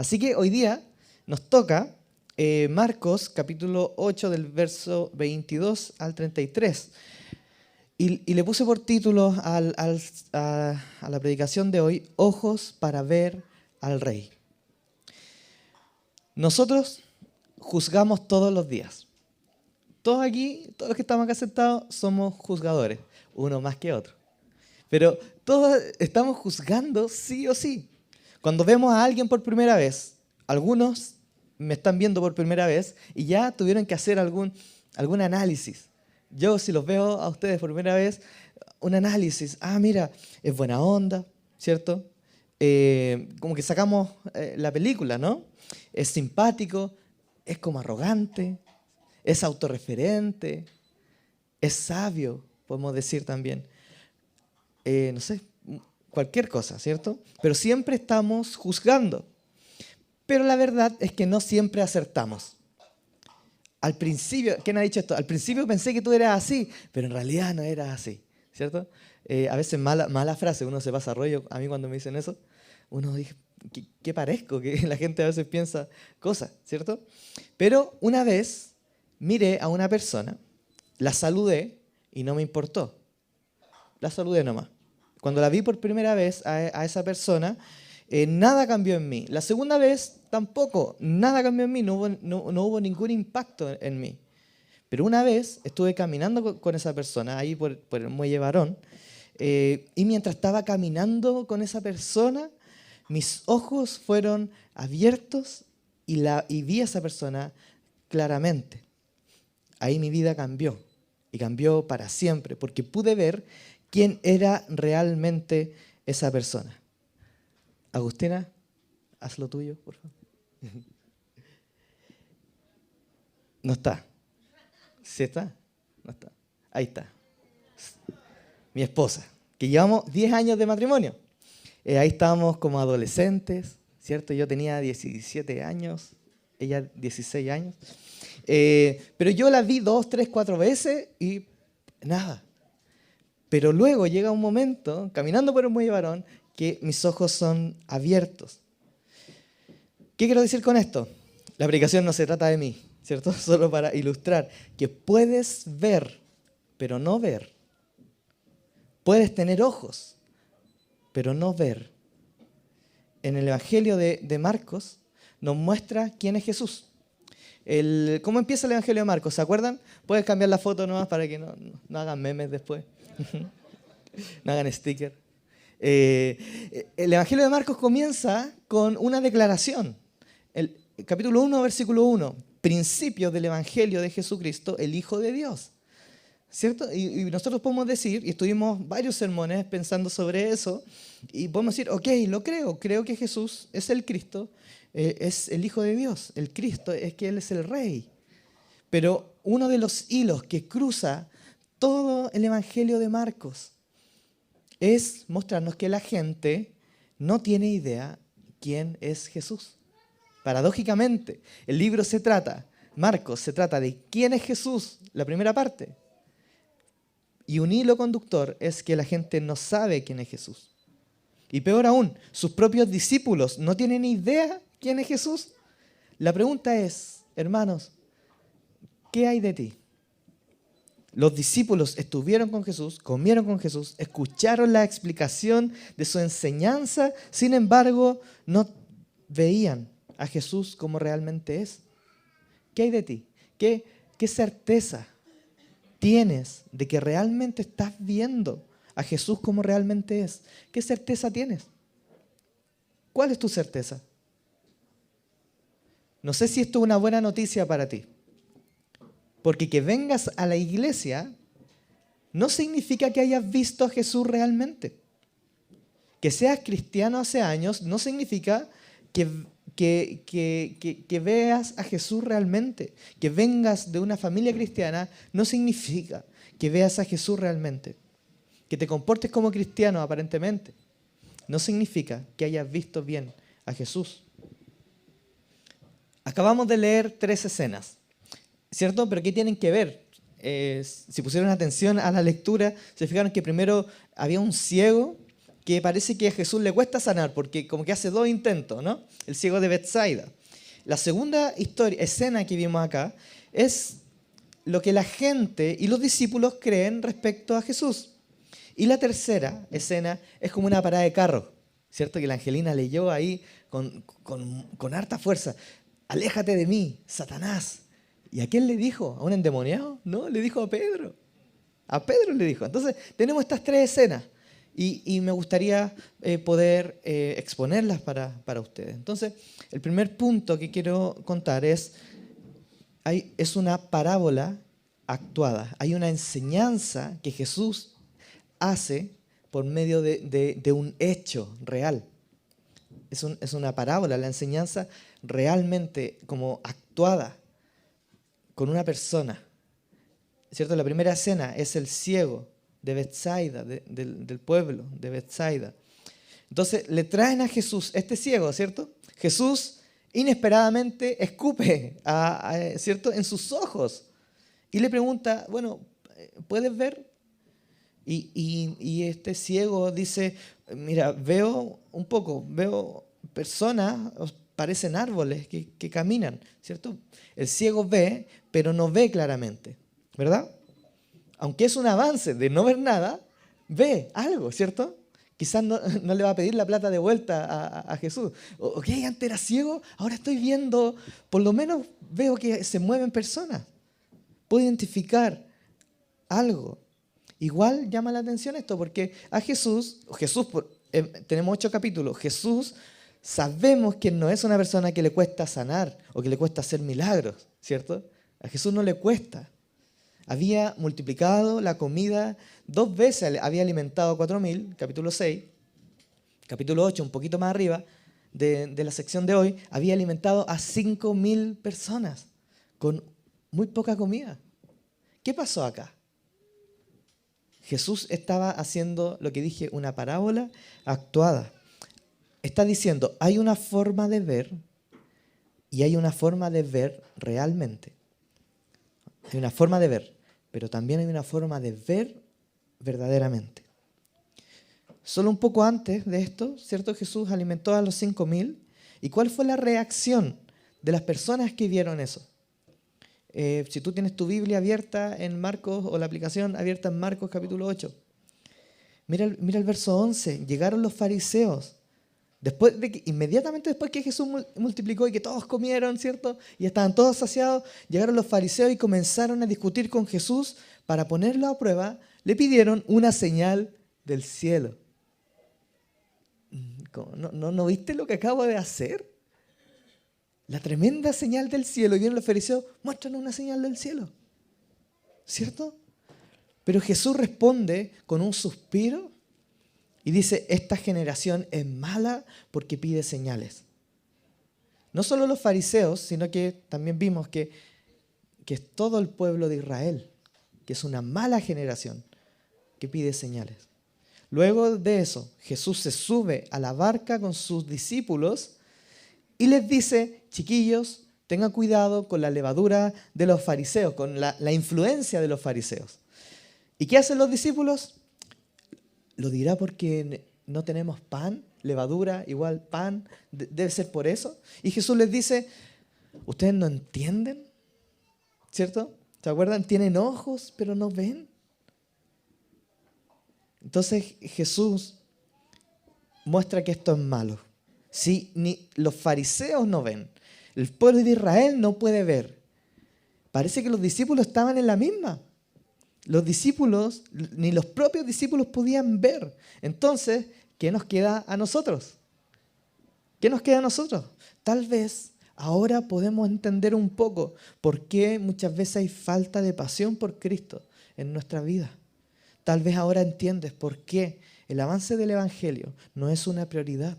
Así que hoy día nos toca Marcos capítulo 8 del verso 22 al 33. Y le puse por título a la predicación de hoy, Ojos para ver al Rey. Nosotros juzgamos todos los días. Todos aquí, todos los que estamos acá sentados, somos juzgadores, uno más que otro. Pero todos estamos juzgando sí o sí. Cuando vemos a alguien por primera vez, algunos me están viendo por primera vez y ya tuvieron que hacer algún análisis. Yo, si los veo a ustedes por primera vez, un análisis. Ah, mira, es buena onda, ¿cierto? Como que sacamos la película, ¿no? Es simpático, es como arrogante, es autorreferente, es sabio, podemos decir también. No sé, cualquier cosa, ¿cierto? Pero siempre estamos juzgando. Pero la verdad es que no siempre acertamos. Al principio, ¿quién ha dicho esto? Al principio pensé que tú eras así, pero en realidad no eras así, ¿cierto? A veces mala frase, uno se pasa rollo. A mí cuando me dicen eso, uno dice, ¿qué parezco? Que la gente a veces piensa cosas, ¿cierto? Pero una vez miré a una persona, la saludé y no me importó. La saludé nomás. Cuando la vi por primera vez a esa persona, nada cambió en mí. La segunda vez tampoco, nada cambió en mí, no hubo ningún impacto en mí. Pero una vez estuve caminando con esa persona, ahí por el Muelle Barón, y mientras estaba caminando con esa persona, mis ojos fueron abiertos y vi a esa persona claramente. Ahí mi vida cambió, y cambió para siempre, porque pude ver quién era realmente esa persona. Agustina, haz lo tuyo, por favor. No está. ¿Sí está? No está. Ahí está. Mi esposa, que llevamos 10 años de matrimonio. Ahí estábamos como adolescentes, ¿cierto? Yo tenía 17 años, ella 16 años. Pero yo la vi 2, 3, 4 veces y nada. Pero luego llega un momento, caminando por el Muelle Barón, que mis ojos son abiertos. ¿Qué quiero decir con esto? La predicación no se trata de mí, ¿cierto? Solo para ilustrar que puedes ver, pero no ver. Puedes tener ojos, pero no ver. En el Evangelio de Marcos nos muestra quién es Jesús. ¿Cómo empieza el Evangelio de Marcos? ¿Se acuerdan? Puedes cambiar la foto nomás para que no hagan memes después. No hagan sticker. El Evangelio de Marcos comienza con una declaración. El capítulo 1, versículo 1. Principios del Evangelio de Jesucristo, el Hijo de Dios. ¿Cierto? Y nosotros podemos decir, y estuvimos varios sermones pensando sobre eso, y podemos decir, ok, lo creo que Jesús es el Cristo, es el Hijo de Dios, el Cristo, es que Él es el Rey. Pero uno de los hilos que cruza todo el Evangelio de Marcos es mostrarnos que la gente no tiene idea quién es Jesús. Paradójicamente, el libro Marcos se trata de quién es Jesús, la primera parte. Y un hilo conductor es que la gente no sabe quién es Jesús. Y peor aún, sus propios discípulos no tienen idea quién es Jesús. La pregunta es, hermanos, ¿qué hay de ti? Los discípulos estuvieron con Jesús, comieron con Jesús, escucharon la explicación de su enseñanza, sin embargo, no veían a Jesús como realmente es. ¿Qué hay de ti? ¿Qué certeza tienes de que realmente estás viendo a Jesús como realmente es? ¿Qué certeza tienes? ¿Cuál es tu certeza? No sé si esto es una buena noticia para ti. Porque que vengas a la iglesia no significa que hayas visto a Jesús realmente. Que seas cristiano hace años no significa que veas a Jesús realmente. Que vengas de una familia cristiana no significa que veas a Jesús realmente. Que te comportes como cristiano aparentemente no significa que hayas visto bien a Jesús. Acabamos de leer 3 escenas, ¿cierto? Pero ¿qué tienen que ver? Si pusieron atención a la lectura, se fijaron que primero había un ciego que parece que a Jesús le cuesta sanar, porque como que hace 2 intentos, ¿no? El ciego de Betsaida. La segunda escena que vimos acá es lo que la gente y los discípulos creen respecto a Jesús. Y la tercera escena es como una parada de carro, ¿cierto? Que la Angelina leyó ahí con harta fuerza. Aléjate de mí, Satanás. ¿Y a quién le dijo? ¿A un endemoniado? No, le dijo a Pedro. A Pedro le dijo. Entonces, tenemos estas 3 escenas y me gustaría poder exponerlas para ustedes. Entonces, el primer punto que quiero contar es una parábola actuada. Hay una enseñanza que Jesús hace por medio de un hecho real. Es una parábola, la enseñanza realmente como actuada con una persona. ¿Cierto? La primera escena es el ciego de Betsaida, del pueblo de Betsaida. Entonces le traen a Jesús este ciego, ¿cierto? Jesús inesperadamente escupe, ¿cierto?, en sus ojos y le pregunta, bueno, ¿puedes ver? Y este ciego dice, mira, veo un poco, veo personas, parecen árboles que caminan, ¿cierto? El ciego ve, pero no ve claramente, ¿verdad? Aunque es un avance de no ver nada, ve algo, ¿cierto? Quizás no le va a pedir la plata de vuelta a Jesús. Ok, antes era ciego, ahora estoy viendo, por lo menos veo que se mueven personas. Puedo identificar algo. Igual llama la atención esto, porque a Jesús, tenemos 8 capítulos, Jesús sabemos que no es una persona que le cuesta sanar o que le cuesta hacer milagros, ¿cierto? A Jesús no le cuesta. Había multiplicado la comida 2 veces, había alimentado a 4.000, capítulo 6, capítulo 8, un poquito más arriba de la sección de hoy, había alimentado a 5.000 personas con muy poca comida. ¿Qué pasó acá? Jesús estaba haciendo lo que dije, una parábola actuada. Está diciendo, hay una forma de ver y hay una forma de ver realmente. Hay una forma de ver, pero también hay una forma de ver verdaderamente. Solo un poco antes de esto, ¿cierto? Jesús alimentó a los 5.000. ¿Y cuál fue la reacción de las personas que vieron eso? Si tú tienes tu Biblia abierta en Marcos o la aplicación abierta en Marcos capítulo 8, mira el verso 11. Llegaron los fariseos. Inmediatamente después que Jesús multiplicó y que todos comieron, ¿cierto? Y estaban todos saciados, llegaron los fariseos y comenzaron a discutir con Jesús para ponerlo a prueba. Le pidieron una señal del cielo. ¿No viste lo que acabo de hacer? La tremenda señal del cielo. Y vienen los fariseos, muéstranos una señal del cielo. ¿Cierto? Pero Jesús responde con un suspiro y dice, esta generación es mala porque pide señales. No solo los fariseos, sino que también vimos que es todo el pueblo de Israel, que es una mala generación que pide señales. Luego de eso, Jesús se sube a la barca con sus discípulos y les dice, chiquillos, tengan cuidado con la levadura de los fariseos, con la influencia de los fariseos. ¿Y qué hacen los discípulos? ¿Lo dirá porque no tenemos pan? Levadura igual pan, debe ser por eso. Y Jesús les dice, ¿ustedes no entienden? ¿Cierto? ¿Se acuerdan? Tienen ojos, pero no ven. Entonces Jesús muestra que esto es malo. Si ni los fariseos no ven, el pueblo de Israel no puede ver. Parece que los discípulos estaban en la misma. Los discípulos, ni los propios discípulos podían ver. Entonces, ¿qué nos queda a nosotros? ¿Qué nos queda a nosotros? Tal vez ahora podemos entender un poco por qué muchas veces hay falta de pasión por Cristo en nuestra vida. Tal vez ahora entiendes por qué el avance del Evangelio no es una prioridad.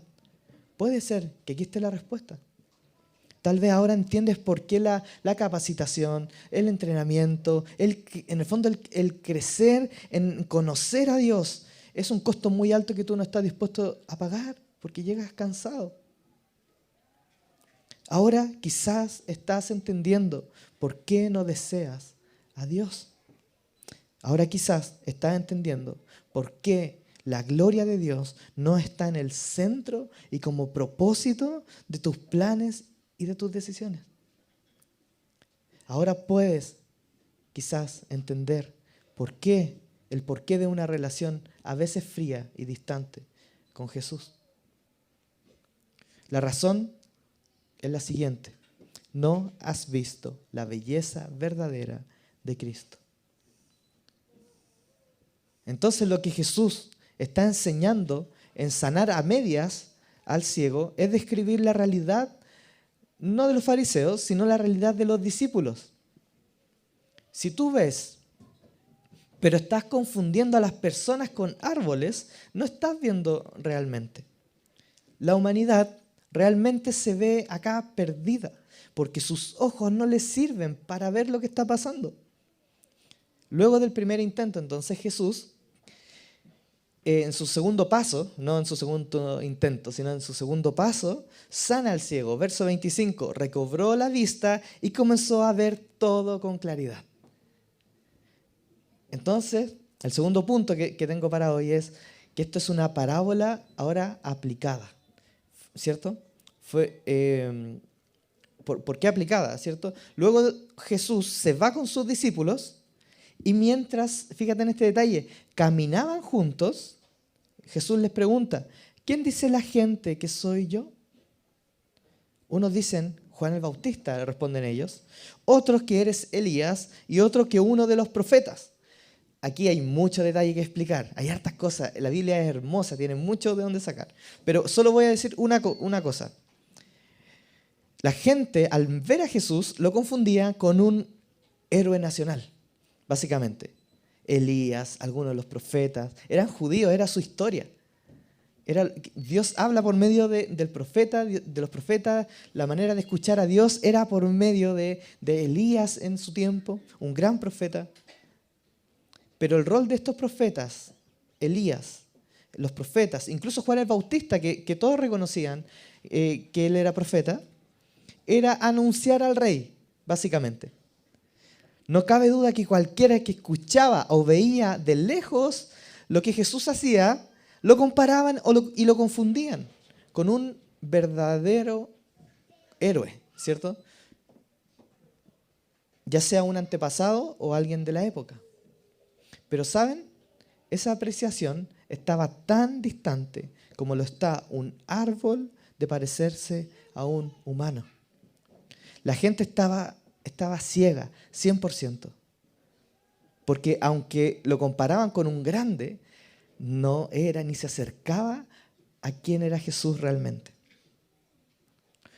Puede ser que aquí esté la respuesta. Tal vez ahora entiendes por qué la capacitación, el entrenamiento, en el fondo el crecer en conocer a Dios es un costo muy alto que tú no estás dispuesto a pagar porque llegas cansado. Ahora quizás estás entendiendo por qué no deseas a Dios. Ahora quizás estás entendiendo por qué La gloria de Dios no está en el centro y como propósito de tus planes y de tus decisiones. Ahora puedes quizás entender el porqué de una relación a veces fría y distante con Jesús. La razón es la siguiente: no has visto la belleza verdadera de Cristo. Entonces lo que Jesús está enseñando en sanar a medias al ciego es describir la realidad no de los fariseos, sino la realidad de los discípulos. Si tú ves, pero estás confundiendo a las personas con árboles, no estás viendo realmente. La humanidad realmente se ve acá perdida, porque sus ojos no les sirven para ver lo que está pasando. Luego del primer intento, entonces Jesús, en su segundo paso, no en su segundo intento, sino en su segundo paso, sana al ciego. Verso 25, recobró la vista y comenzó a ver todo con claridad. Entonces, el segundo punto que tengo para hoy es que esto es una parábola ahora aplicada, ¿cierto? ¿Por qué aplicada, cierto? Luego Jesús se va con sus discípulos y mientras, fíjate en este detalle, caminaban juntos, Jesús les pregunta, ¿quién dice la gente que soy yo? Unos dicen, Juan el Bautista, responden ellos, otros que eres Elías y otros que uno de los profetas. Aquí hay mucho detalle que explicar, hay hartas cosas, la Biblia es hermosa, tiene mucho de dónde sacar, pero solo voy a decir una cosa. La gente al ver a Jesús lo confundía con un héroe nacional, básicamente. Elías, algunos de los profetas, eran judíos, era su historia. Dios habla por medio del profeta, de los profetas, la manera de escuchar a Dios era por medio de Elías en su tiempo, un gran profeta. Pero el rol de estos profetas, Elías, los profetas, incluso Juan el Bautista, que todos reconocían que él era profeta, era anunciar al rey, básicamente. No cabe duda que cualquiera que escuchaba o veía de lejos lo que Jesús hacía, lo comparaban y lo confundían con un verdadero héroe, ¿cierto? Ya sea un antepasado o alguien de la época. Pero ¿saben? Esa apreciación estaba tan distante como lo está un árbol de parecerse a un humano. La gente estaba ciega, 100%. Porque aunque lo comparaban con un grande, no era ni se acercaba a quién era Jesús realmente.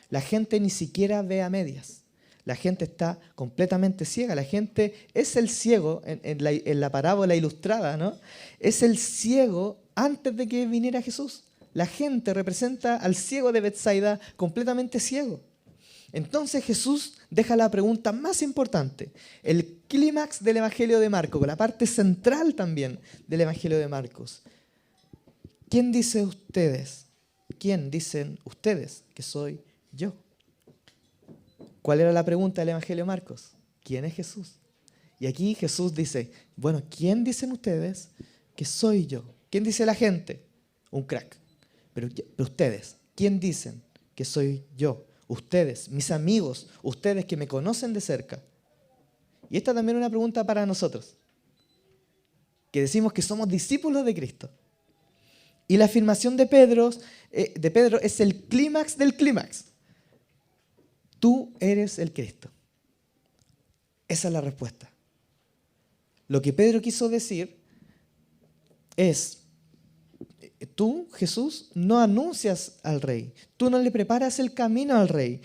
La gente ni siquiera ve a medias. La gente está completamente ciega. La gente es el ciego, en la parábola ilustrada, ¿no? Es el ciego antes de que viniera Jesús. La gente representa al ciego de Betsaida completamente ciego. Entonces Jesús deja la pregunta más importante, el clímax del Evangelio de Marcos, la parte central también del Evangelio de Marcos. ¿Quién dicen ustedes que soy yo? ¿Cuál era la pregunta del Evangelio de Marcos? ¿Quién es Jesús? Y aquí Jesús dice, bueno, ¿quién dicen ustedes que soy yo? ¿Quién dice la gente? Un crack. Pero ustedes, ¿quién dicen que soy yo? Ustedes, mis amigos, ustedes que me conocen de cerca. Y esta también es una pregunta para nosotros, que decimos que somos discípulos de Cristo. Y la afirmación de Pedro es el clímax del clímax. Tú eres el Cristo. Esa es la respuesta. Lo que Pedro quiso decir es, tú, Jesús, no anuncias al rey. Tú no le preparas el camino al rey.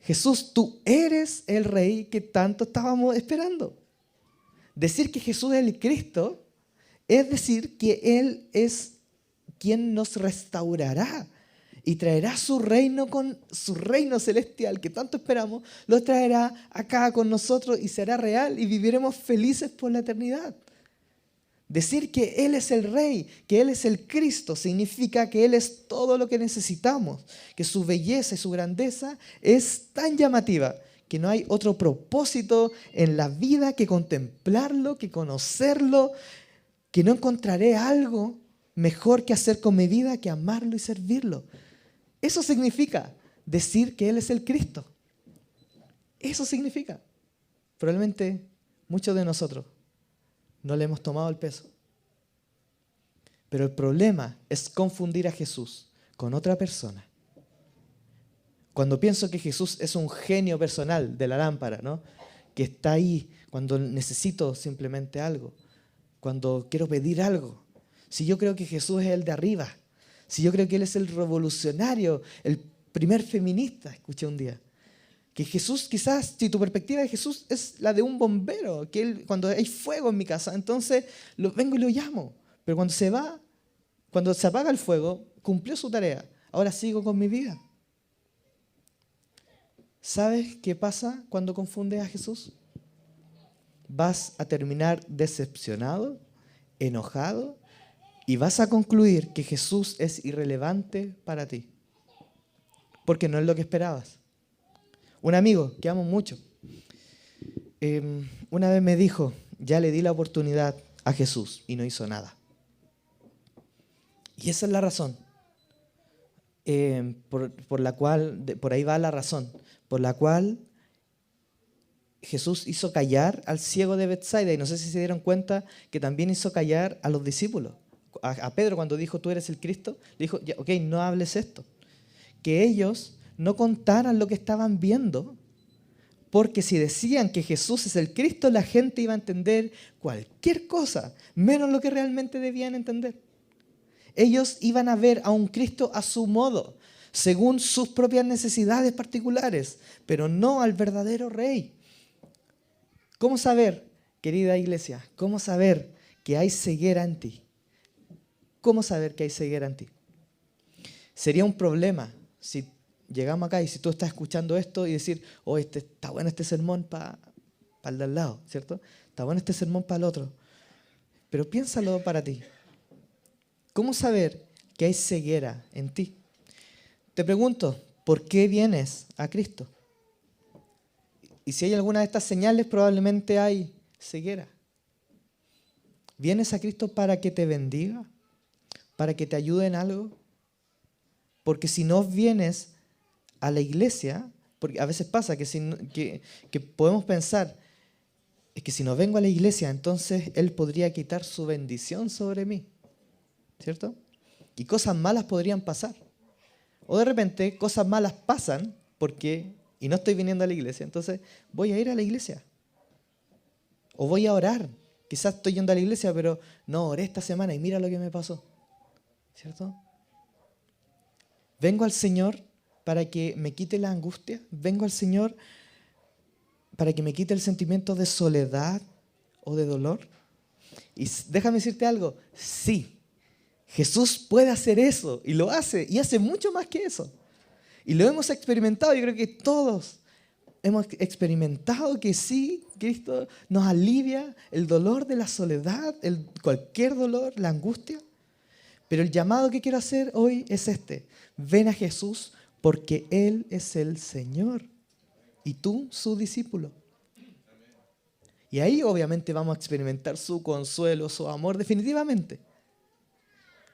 Jesús, tú eres el rey que tanto estábamos esperando. Decir que Jesús es el Cristo es decir que Él es quien nos restaurará y traerá su reino celestial que tanto esperamos, lo traerá acá con nosotros y será real y viviremos felices por la eternidad. Decir que Él es el Rey, que Él es el Cristo, significa que Él es todo lo que necesitamos, que su belleza y su grandeza es tan llamativa que no hay otro propósito en la vida que contemplarlo, que conocerlo, que no encontraré algo mejor que hacer con mi vida que amarlo y servirlo. Eso significa decir que Él es el Cristo. Eso significa. Probablemente muchos de nosotros no le hemos tomado el peso. Pero el problema es confundir a Jesús con otra persona. Cuando pienso que Jesús es un genio personal de la lámpara, ¿no? Que está ahí cuando necesito simplemente algo, cuando quiero pedir algo. Si yo creo que Jesús es el de arriba, si yo creo que Él es el revolucionario, el primer feminista, escuché un día, que Jesús quizás, si tu perspectiva de Jesús es la de un bombero, que Él, cuando hay fuego en mi casa, entonces vengo y lo llamo, pero cuando se va, cuando se apaga el fuego, cumplió su tarea, ahora sigo con mi vida. ¿Sabes qué pasa cuando confundes a Jesús? Vas a terminar decepcionado, enojado, y vas a concluir que Jesús es irrelevante para ti, porque no es lo que esperabas. Un amigo que amo mucho, una vez me dijo, ya le di la oportunidad a Jesús y no hizo nada. Y esa es la razón, por la cual, por ahí va la razón, por la cual Jesús hizo callar al ciego de Betsaida, y no sé si se dieron cuenta que también hizo callar a los discípulos. A Pedro, cuando dijo, tú eres el Cristo, le dijo, ya, ok, no hables esto. Que ellos no contaran lo que estaban viendo, porque si decían que Jesús es el Cristo, la gente iba a entender cualquier cosa, menos lo que realmente debían entender. Ellos iban a ver a un Cristo a su modo, según sus propias necesidades particulares, pero no al verdadero Rey. ¿Cómo saber, querida iglesia, cómo saber que hay ceguera en ti? ¿Cómo saber que hay ceguera en ti? Sería un problema si llegamos acá y si tú estás escuchando esto y decir, oh, está bueno este sermón para el de al lado, ¿cierto? Está bueno este sermón para el otro. Pero piénsalo para ti. ¿Cómo saber que hay ceguera en ti? Te pregunto, ¿por qué vienes a Cristo? Y si hay alguna de estas señales, probablemente hay ceguera. ¿Vienes a Cristo para que te bendiga? ¿Para que te ayude en algo? Porque si no vienes a la iglesia, porque a veces pasa que podemos pensar, es que si no vengo a la iglesia, entonces Él podría quitar su bendición sobre mí, ¿cierto? Y cosas malas podrían pasar. O de repente cosas malas pasan y no estoy viniendo a la iglesia, entonces voy a ir a la iglesia. O voy a orar. Quizás estoy yendo a la iglesia, pero no oré esta semana y mira lo que me pasó. ¿Cierto? Vengo al Señor para que me quite la angustia. Vengo al Señor para que me quite el sentimiento de soledad o de dolor. Y déjame decirte algo. Sí, Jesús puede hacer eso y lo hace. Y hace mucho más que eso. Y lo hemos experimentado. Yo creo que todos hemos experimentado que sí, Cristo nos alivia el dolor de la soledad, cualquier dolor, la angustia. Pero el llamado que quiero hacer hoy es este. Ven a Jesús porque Él es el Señor y tú su discípulo. Y ahí obviamente vamos a experimentar su consuelo, su amor, definitivamente.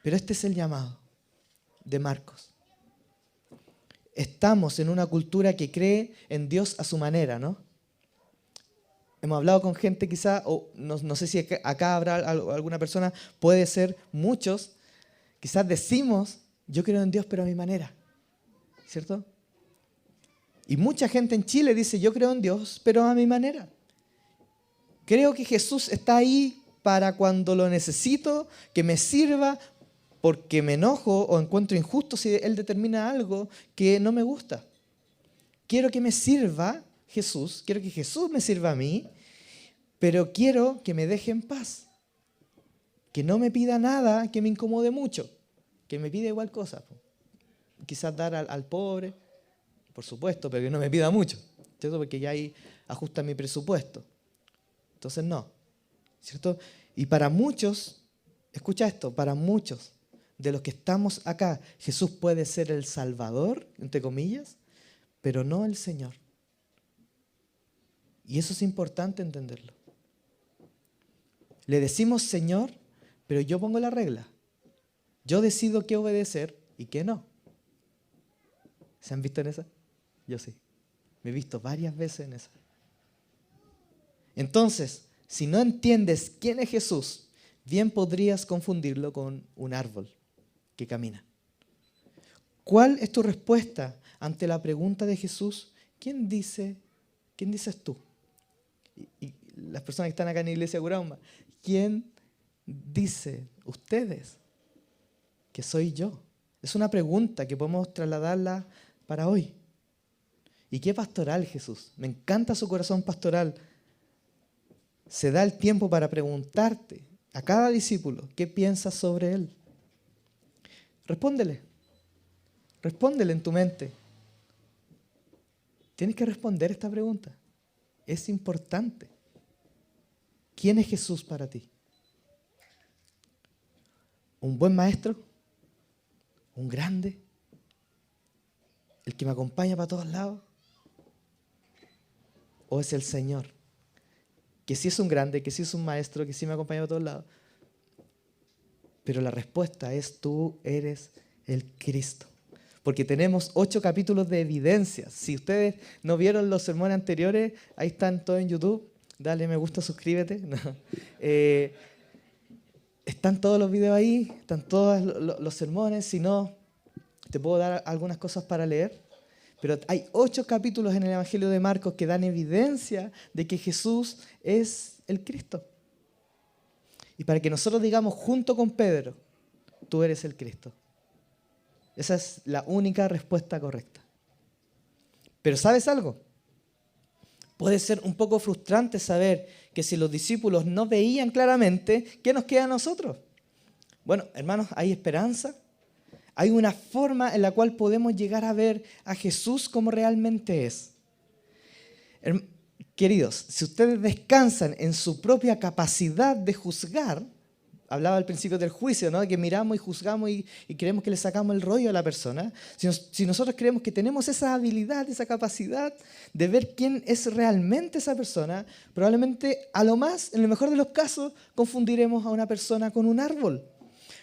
Pero este es el llamado de Marcos. Estamos en una cultura que cree en Dios a su manera, ¿no? Hemos hablado con gente quizá, o no sé si acá habrá alguna persona, puede ser muchos. Quizás decimos, yo creo en Dios, pero a mi manera, ¿cierto? Y mucha gente en Chile dice, yo creo en Dios, pero a mi manera. Creo que Jesús está ahí para cuando lo necesito, que me sirva, porque me enojo o encuentro injusto si Él determina algo que no me gusta. Quiero que me sirva Jesús, quiero que Jesús me sirva a mí, pero quiero que me deje en paz. Que no me pida nada que me incomode mucho, que me pida igual cosas. Quizás dar al pobre, por supuesto, pero que no me pida mucho, ¿cierto? Porque ya ahí ajusta mi presupuesto. Entonces no, ¿cierto? Y para muchos, escucha esto, para muchos de los que estamos acá, Jesús puede ser el Salvador, entre comillas, pero no el Señor. Y eso es importante entenderlo. Le decimos Señor, pero yo pongo la regla. Yo decido qué obedecer y qué no. ¿Se han visto en esa? Yo sí. Me he visto varias veces en esa. Entonces, si no entiendes quién es Jesús, bien podrías confundirlo con un árbol que camina. ¿Cuál es tu respuesta ante la pregunta de Jesús? ¿Quién dices tú? Y las personas que están acá en la iglesia de Gurauma, ¿quién dice ustedes que soy yo? Es una pregunta que podemos trasladarla para hoy. ¿Y qué pastoral Jesús? Me encanta su corazón pastoral. Se da el tiempo para preguntarte a cada discípulo qué piensas sobre él. Respóndele. Respóndele en tu mente. Tienes que responder esta pregunta. Es importante. ¿Quién es Jesús para ti? ¿Un buen maestro? ¿Un grande? ¿El que me acompaña para todos lados? ¿O es el Señor? Que sí es un grande, que sí es un maestro, que sí me acompaña para todos lados. Pero la respuesta es: tú eres el Cristo. Porque tenemos 8 capítulos de evidencias. Si ustedes no vieron los sermones anteriores, ahí están todos en YouTube. Dale me gusta, suscríbete. No. Están todos los videos ahí, están todos los sermones. Si no, te puedo dar algunas cosas para leer. Pero hay 8 capítulos en el Evangelio de Marcos que dan evidencia de que Jesús es el Cristo. Y para que nosotros digamos junto con Pedro: tú eres el Cristo. Esa es la única respuesta correcta. Pero ¿sabes algo? Puede ser un poco frustrante saber que si los discípulos no veían claramente, ¿qué nos queda a nosotros? Bueno, hermanos, hay esperanza. Hay una forma en la cual podemos llegar a ver a Jesús como realmente es. Queridos, si ustedes descansan en su propia capacidad de juzgar, hablaba al principio del juicio, ¿no? Que miramos y juzgamos y creemos que le sacamos el rollo a la persona. Si nosotros creemos que tenemos esa habilidad, esa capacidad de ver quién es realmente esa persona, probablemente a lo más, en el mejor de los casos, confundiremos a una persona con un árbol.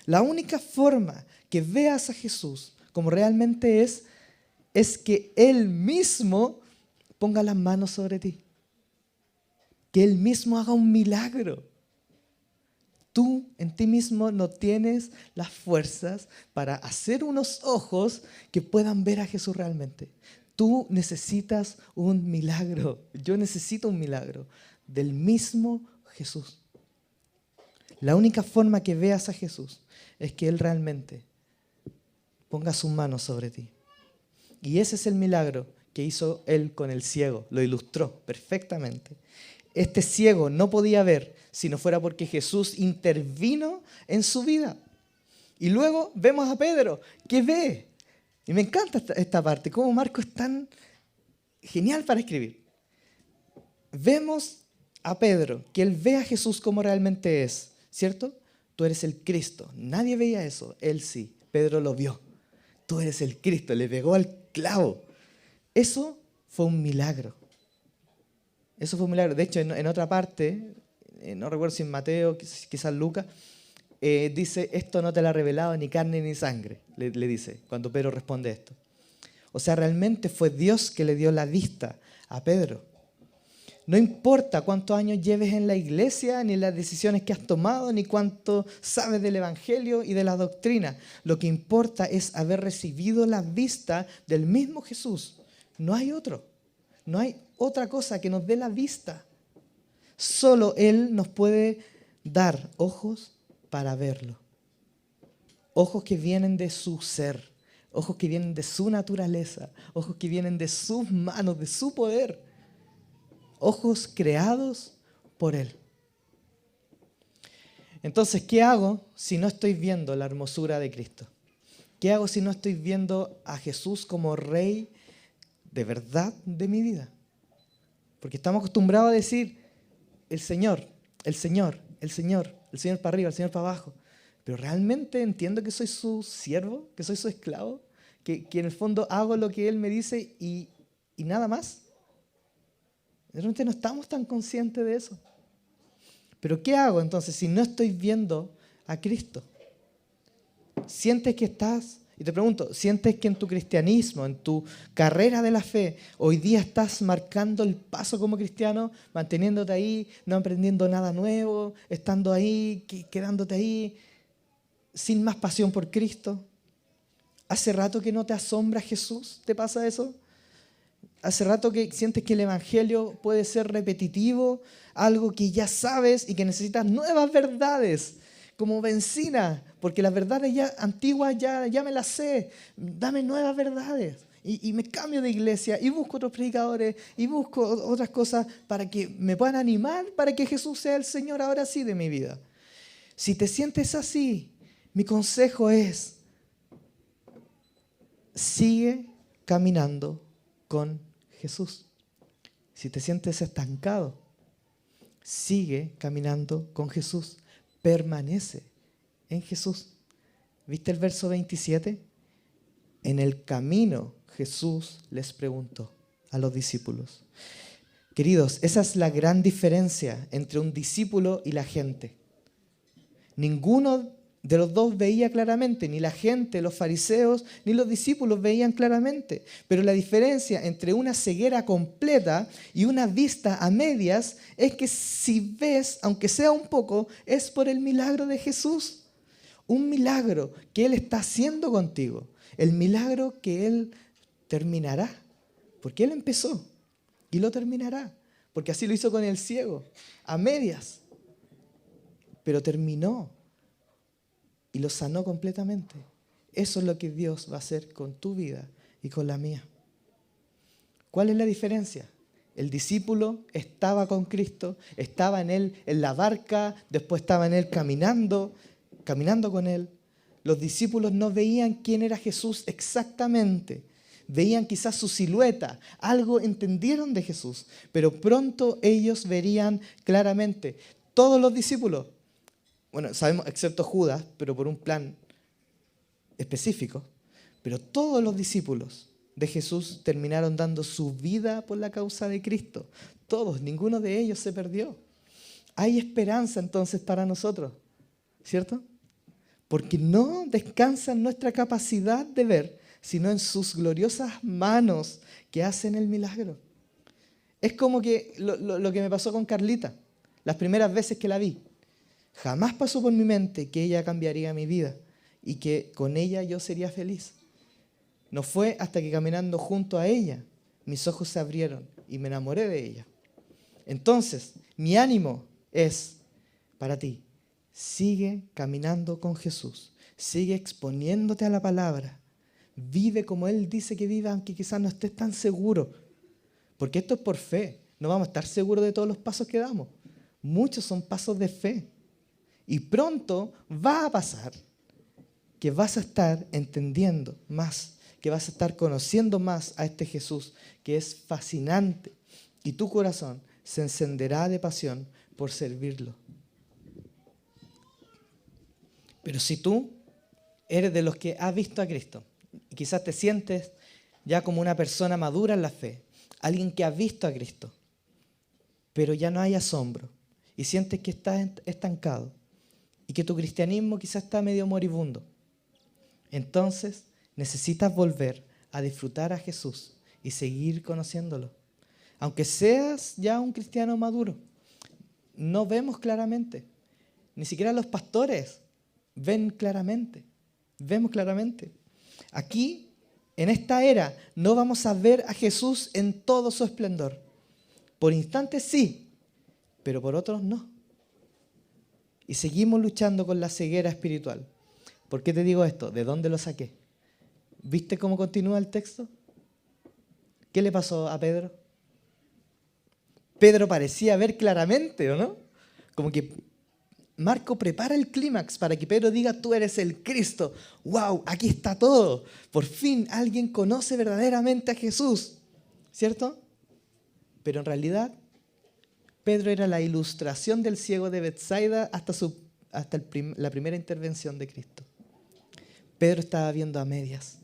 La única forma que veas a Jesús como realmente es que Él mismo ponga las manos sobre ti. Que Él mismo haga un milagro. Tú en ti mismo no tienes las fuerzas para hacer unos ojos que puedan ver a Jesús realmente. Tú necesitas un milagro. Yo necesito un milagro del mismo Jesús. La única forma que veas a Jesús es que Él realmente ponga sus manos sobre ti. Y ese es el milagro que hizo Él con el ciego. Lo ilustró perfectamente. Este ciego no podía ver si no fuera porque Jesús intervino en su vida. Y luego vemos a Pedro, que ve. Y me encanta esta parte, cómo Marco es tan genial para escribir. Vemos a Pedro, que él ve a Jesús como realmente es, ¿cierto? Tú eres el Cristo. Nadie veía eso, él sí. Pedro lo vio. Tú eres el Cristo, le pegó al clavo. Eso fue un milagro. Eso fue un milagro. De hecho, en otra parte, no recuerdo si en Mateo, quizás Lucas, dice: esto no te lo ha revelado ni carne ni sangre, le dice, cuando Pedro responde esto. O sea, realmente fue Dios que le dio la vista a Pedro. No importa cuántos años lleves en la iglesia, ni las decisiones que has tomado, ni cuánto sabes del Evangelio y de la doctrina. Lo que importa es haber recibido la vista del mismo Jesús. No hay otro. No hay otra cosa que nos dé la vista. Solo Él nos puede dar ojos para verlo. Ojos que vienen de su ser. Ojos que vienen de su naturaleza. Ojos que vienen de sus manos, de su poder. Ojos creados por Él. Entonces, ¿qué hago si no estoy viendo la hermosura de Cristo? ¿Qué hago si no estoy viendo a Jesús como Rey de verdad de mi vida? Porque estamos acostumbrados a decir: el Señor, el Señor, el Señor, el Señor para arriba, el Señor para abajo. Pero realmente entiendo que soy su siervo, que soy su esclavo, que en el fondo hago lo que Él me dice y nada más. Realmente no estamos tan conscientes de eso. Pero ¿qué hago entonces si no estoy viendo a Cristo? ¿Sientes que estás, y te pregunto, sientes que en tu cristianismo, en tu carrera de la fe, hoy día estás marcando el paso como cristiano, manteniéndote ahí, no aprendiendo nada nuevo, estando ahí, quedándote ahí, sin más pasión por Cristo? ¿Hace rato que no te asombra Jesús? ¿Te pasa eso? ¿Hace rato que sientes que el Evangelio puede ser repetitivo, algo que ya sabes y que necesitas nuevas verdades, como benzina, porque las verdades ya antiguas ya me las sé, dame nuevas verdades? Y me cambio de iglesia y busco otros predicadores y busco otras cosas para que me puedan animar, para que Jesús sea el Señor ahora sí de mi vida. Si te sientes así, mi consejo es, sigue caminando con Jesús. Si te sientes estancado, sigue caminando con Jesús. Permanece en Jesús. ¿Viste el verso 27? En el camino Jesús les preguntó a los discípulos. Queridos, esa es la gran diferencia entre un discípulo y la gente. Ninguno de los dos veía claramente, ni la gente, los fariseos, ni los discípulos veían claramente. Pero la diferencia entre una ceguera completa y una vista a medias es que si ves, aunque sea un poco, es por el milagro de Jesús. Un milagro que Él está haciendo contigo. El milagro que Él terminará. Porque Él empezó y lo terminará. Porque así lo hizo con el ciego, a medias. Pero terminó. Y lo sanó completamente. Eso es lo que Dios va a hacer con tu vida y con la mía. ¿Cuál es la diferencia? El discípulo estaba con Cristo, estaba en Él en la barca, después estaba en Él caminando con Él. Los discípulos no veían quién era Jesús exactamente. Veían quizás su silueta, algo entendieron de Jesús, pero pronto ellos verían claramente. Todos los discípulos, bueno, sabemos, excepto Judas, pero por un plan específico, pero todos los discípulos de Jesús terminaron dando su vida por la causa de Cristo. Todos, ninguno de ellos se perdió. Hay esperanza entonces para nosotros, ¿cierto? Porque no descansa en nuestra capacidad de ver, sino en sus gloriosas manos que hacen el milagro. Es como que lo que me pasó con Carlita, las primeras veces que la vi. Jamás pasó por mi mente que ella cambiaría mi vida y que con ella yo sería feliz. No fue hasta que caminando junto a ella, mis ojos se abrieron y me enamoré de ella. Entonces, mi ánimo es para ti. Sigue caminando con Jesús. Sigue exponiéndote a la palabra. Vive como Él dice que viva, aunque quizás no estés tan seguro. Porque esto es por fe. No vamos a estar seguros de todos los pasos que damos. Muchos son pasos de fe. Y pronto va a pasar que vas a estar entendiendo más, que vas a estar conociendo más a este Jesús, que es fascinante. Y tu corazón se encenderá de pasión por servirlo. Pero si tú eres de los que has visto a Cristo, y quizás te sientes ya como una persona madura en la fe, alguien que ha visto a Cristo, pero ya no hay asombro, y sientes que estás estancado, y que tu cristianismo quizás está medio moribundo, entonces necesitas volver a disfrutar a Jesús y seguir conociéndolo. Aunque seas ya un cristiano maduro, no vemos claramente. Ni siquiera los pastores ven claramente. Vemos claramente. Aquí, en esta era, no vamos a ver a Jesús en todo su esplendor. Por instantes sí, pero por otros no. Y seguimos luchando con la ceguera espiritual. ¿Por qué te digo esto? ¿De dónde lo saqué? ¿Viste cómo continúa el texto? ¿Qué le pasó a Pedro? Pedro parecía ver claramente, ¿o no? Como que Marco prepara el clímax para que Pedro diga, tú eres el Cristo. ¡Wow! Aquí está todo. Por fin alguien conoce verdaderamente a Jesús. ¿Cierto? Pero en realidad, Pedro era la ilustración del ciego de Betsaida hasta la primera intervención de Cristo. Pedro estaba viendo a medias.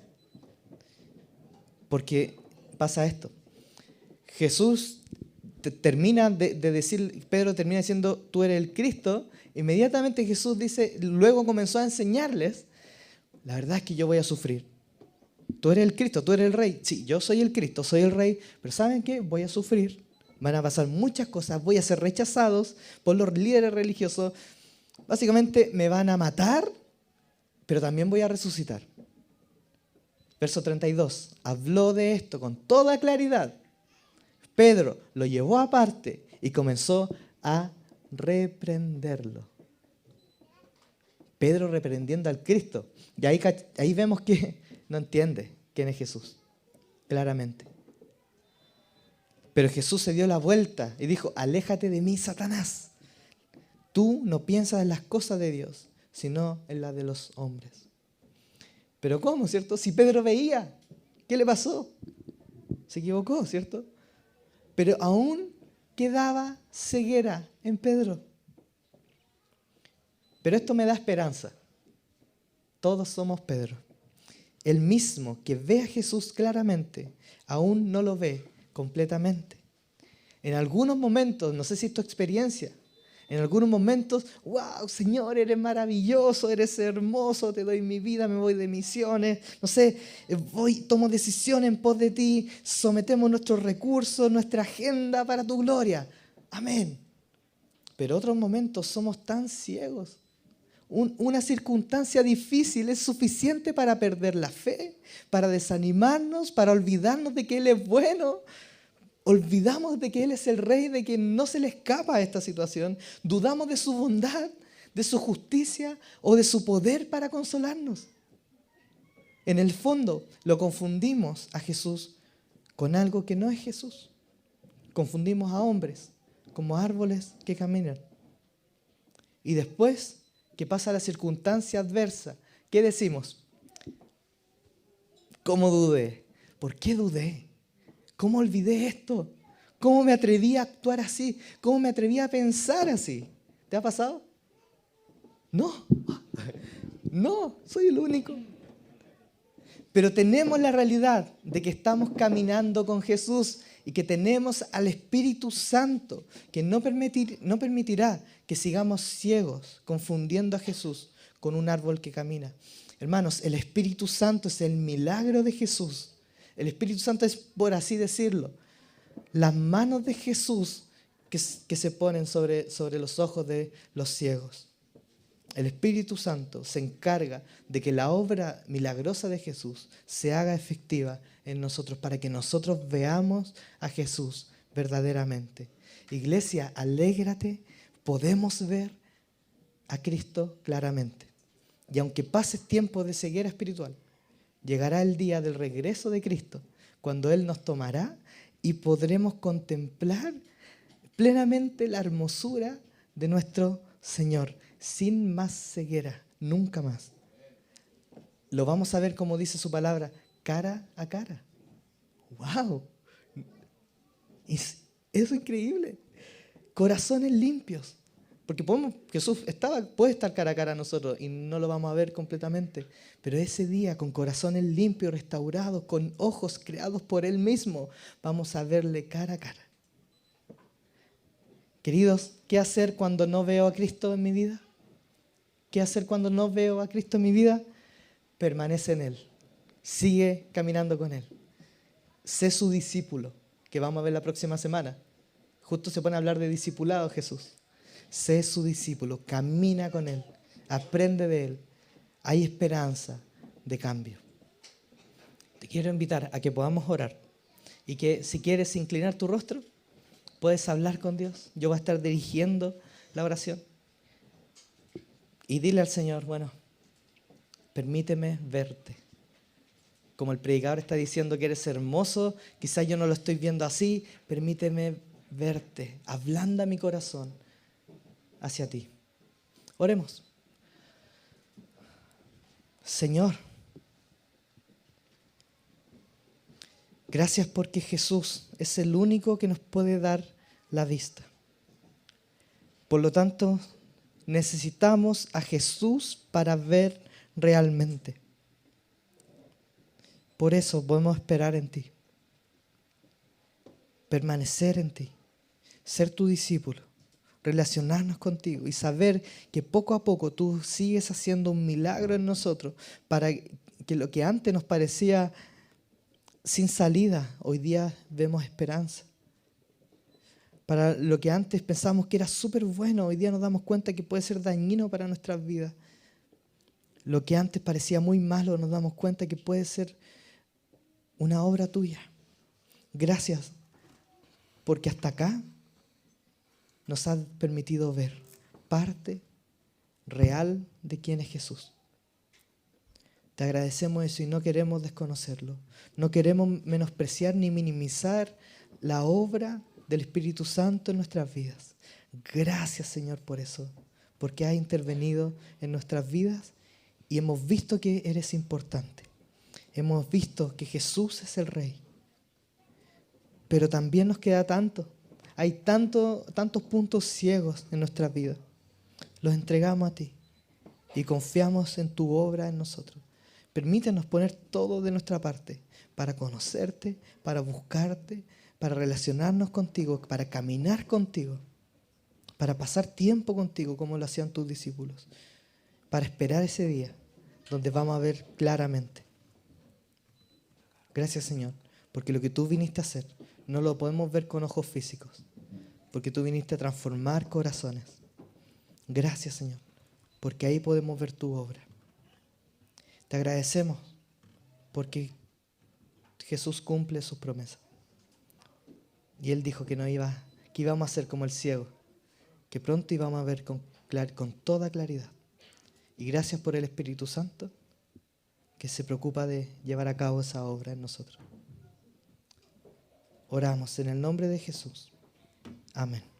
Porque pasa esto. Jesús termina de decir, Pedro termina diciendo, tú eres el Cristo. Inmediatamente Jesús dice, luego comenzó a enseñarles la verdad es que yo voy a sufrir. Tú eres el Cristo, tú eres el Rey. Sí, yo soy el Cristo, soy el Rey, pero ¿saben qué? Voy a sufrir. Van a pasar muchas cosas, voy a ser rechazados por los líderes religiosos. Básicamente me van a matar, pero también voy a resucitar. Verso 32, habló de esto con toda claridad. Pedro lo llevó aparte y comenzó a reprenderlo. Pedro reprendiendo al Cristo. Y ahí vemos que no entiende quién es Jesús, claramente. Pero Jesús se dio la vuelta y dijo, aléjate de mí, Satanás. Tú no piensas en las cosas de Dios, sino en las de los hombres. Pero ¿cómo, cierto? Si Pedro veía, ¿qué le pasó? Se equivocó, ¿cierto? Pero aún quedaba ceguera en Pedro. Pero esto me da esperanza. Todos somos Pedro. El mismo que ve a Jesús claramente, aún no lo ve completamente. En algunos momentos, no sé si es tu experiencia, en algunos momentos, wow, Señor, eres maravilloso, eres hermoso, te doy mi vida, me voy de misiones, no sé, tomo decisión en pos de ti, sometemos nuestros recursos, nuestra agenda para tu gloria. Amén. Pero otros momentos somos tan ciegos. Una circunstancia difícil es suficiente para perder la fe, para desanimarnos, para olvidarnos de que Él es bueno. Olvidamos de que Él es el Rey, de que no se le escapa a esta situación. Dudamos de su bondad, de su justicia o de su poder para consolarnos. En el fondo, lo confundimos a Jesús con algo que no es Jesús. Confundimos a hombres como árboles que caminan. Y después que pasa la circunstancia adversa, ¿qué decimos? ¿Cómo dudé? ¿Por qué dudé? ¿Cómo olvidé esto? ¿Cómo me atreví a actuar así? ¿Cómo me atreví a pensar así? ¿Te ha pasado? No, no, soy el único. Pero tenemos la realidad de que estamos caminando con Jesús y que tenemos al Espíritu Santo que no permitirá que sigamos ciegos confundiendo a Jesús con un árbol que camina. Hermanos, el Espíritu Santo es el milagro de Jesús. El Espíritu Santo es, por así decirlo, las manos de Jesús que se ponen sobre los ojos de los ciegos. El Espíritu Santo se encarga de que la obra milagrosa de Jesús se haga efectiva en nosotros para que nosotros veamos a Jesús verdaderamente. Iglesia, alégrate, podemos ver a Cristo claramente. Y aunque pases tiempo de ceguera espiritual, llegará el día del regreso de Cristo, cuando Él nos tomará y podremos contemplar plenamente la hermosura de nuestro Señor, sin más ceguera, nunca más. Lo vamos a ver, como dice su palabra, cara a cara. ¡Wow! Es increíble. Corazones limpios. Porque Jesús puede estar cara a cara a nosotros y no lo vamos a ver completamente. Pero ese día, con corazones limpios, restaurados, con ojos creados por Él mismo, vamos a verle cara a cara. Queridos, ¿qué hacer cuando no veo a Cristo en mi vida? ¿Qué hacer cuando no veo a Cristo en mi vida? Permanece en Él. Sigue caminando con Él. Sé su discípulo, que vamos a ver la próxima semana. Justo se pone a hablar de discipulado Jesús. Sé su discípulo, camina con Él, aprende de Él. Hay esperanza de cambio. Te quiero invitar a que podamos orar y que si quieres inclinar tu rostro, puedes hablar con Dios. Yo voy a estar dirigiendo la oración. Y dile al Señor, bueno, permíteme verte. Como el predicador está diciendo que eres hermoso, quizás yo no lo estoy viendo así, permíteme verte. Ablanda mi corazón hacia ti. Oremos. Señor, gracias porque Jesús es el único que nos puede dar la vista. Por lo tanto, necesitamos a Jesús para ver realmente. Por eso podemos esperar en ti, permanecer en ti, ser tu discípulo, relacionarnos contigo y saber que poco a poco tú sigues haciendo un milagro en nosotros para que lo que antes nos parecía sin salida, hoy día vemos esperanza. Para lo que antes pensábamos que era súper bueno, hoy día nos damos cuenta que puede ser dañino para nuestras vidas. Lo que antes parecía muy malo, nos damos cuenta que puede ser una obra tuya. Gracias, porque hasta acá nos has permitido ver parte real de quién es Jesús. Te agradecemos eso y no queremos desconocerlo. No queremos menospreciar ni minimizar la obra del Espíritu Santo en nuestras vidas. Gracias, Señor, por eso, porque has intervenido en nuestras vidas y hemos visto que eres importante. Hemos visto que Jesús es el Rey. Pero también nos queda tanto. Hay tantos puntos ciegos en nuestras vidas. Los entregamos a ti y confiamos en tu obra en nosotros. Permítenos poner todo de nuestra parte para conocerte, para buscarte, para relacionarnos contigo, para caminar contigo, para pasar tiempo contigo como lo hacían tus discípulos, para esperar ese día donde vamos a ver claramente. Gracias, Señor, porque lo que tú viniste a hacer no lo podemos ver con ojos físicos, porque tú viniste a transformar corazones. Gracias, Señor, porque ahí podemos ver tu obra. Te agradecemos porque Jesús cumple sus promesas. Y Él dijo que íbamos a ser como el ciego, que pronto íbamos a ver con toda claridad. Y gracias por el Espíritu Santo que se preocupa de llevar a cabo esa obra en nosotros. Oramos en el nombre de Jesús. Amén.